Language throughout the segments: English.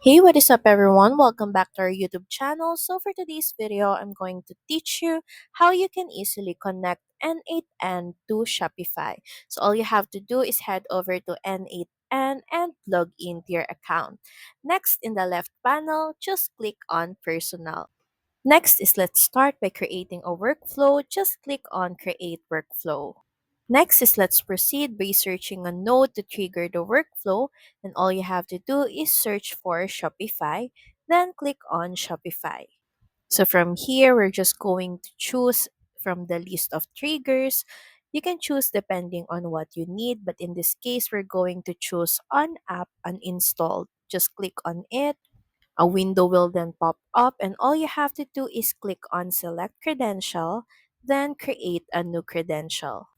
Hey, what is up everyone? Welcome back to our YouTube channel. So for today's video, I'm going to teach you how you can easily connect N8N to Shopify. So all you have to do is head over to N8N and log into your account. Next, in the left panel, just click on Personal. Next is let's start by creating a workflow. Just click on Create Workflow. Next is let's proceed by searching a node to trigger the workflow, and all you have to do is search for Shopify, then click on Shopify. So from here, we're just going to choose from the list of triggers. You can choose depending on what you need, but in this case, we're going to choose on app uninstalled. Just click on it. A window will then pop up, and all you have to do is click on select credential, then create a new credential.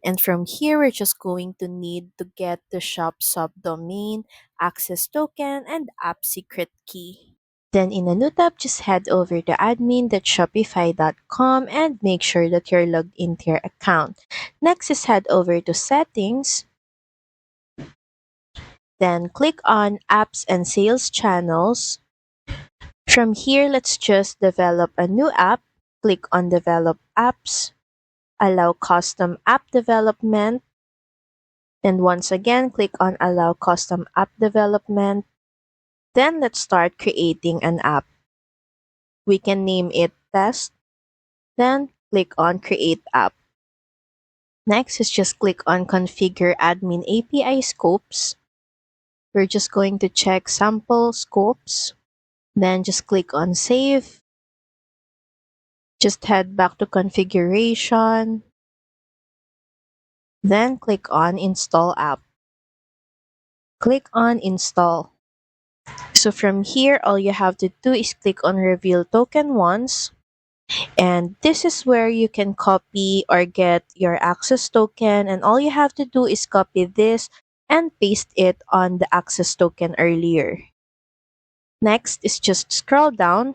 And from here, we're just going to need to get the shop subdomain, access token, and app secret key. Then in a new tab, just head over to admin.shopify.com and make sure that you're logged into your account. Next is head over to settings, then click on apps and sales channels. From here, let's just develop a new app. Click on develop apps, allow custom app development. And once again, click on Allow Custom App Development. Then let's start creating an app. We can name it Test. Then click on Create App. Next is just click on Configure Admin API Scopes. We're just going to check Sample Scopes. Then just click on Save. Just head back to Configuration. Then click on Install App. Click on Install. So from here, all you have to do is click on Reveal Token once. And this is where you can copy or get your access token. And all you have to do is copy this and paste it on the access token earlier. Next is just scroll down.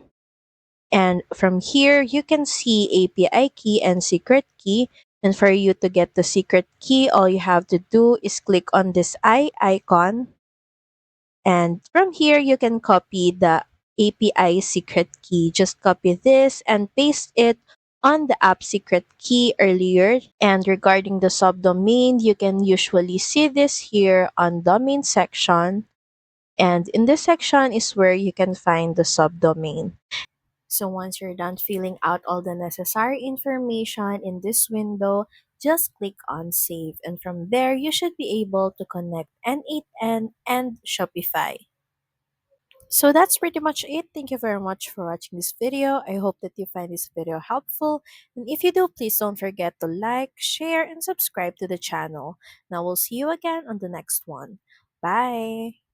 And from here, you can see API key and secret key. And for you to get the secret key, all you have to do is click on this eye icon. And from here, you can copy the API secret key. Just copy this and paste it on the app secret key earlier. And regarding the subdomain, you can usually see this here on domain section. And in this section is where you can find the subdomain. So once you're done filling out all the necessary information in this window, just click on Save. And from there, you should be able to connect N8N and Shopify. So that's pretty much it. Thank you very much for watching this video. I hope that you find this video helpful. And if you do, please don't forget to like, share, and subscribe to the channel. Now we'll see you again on the next one. Bye!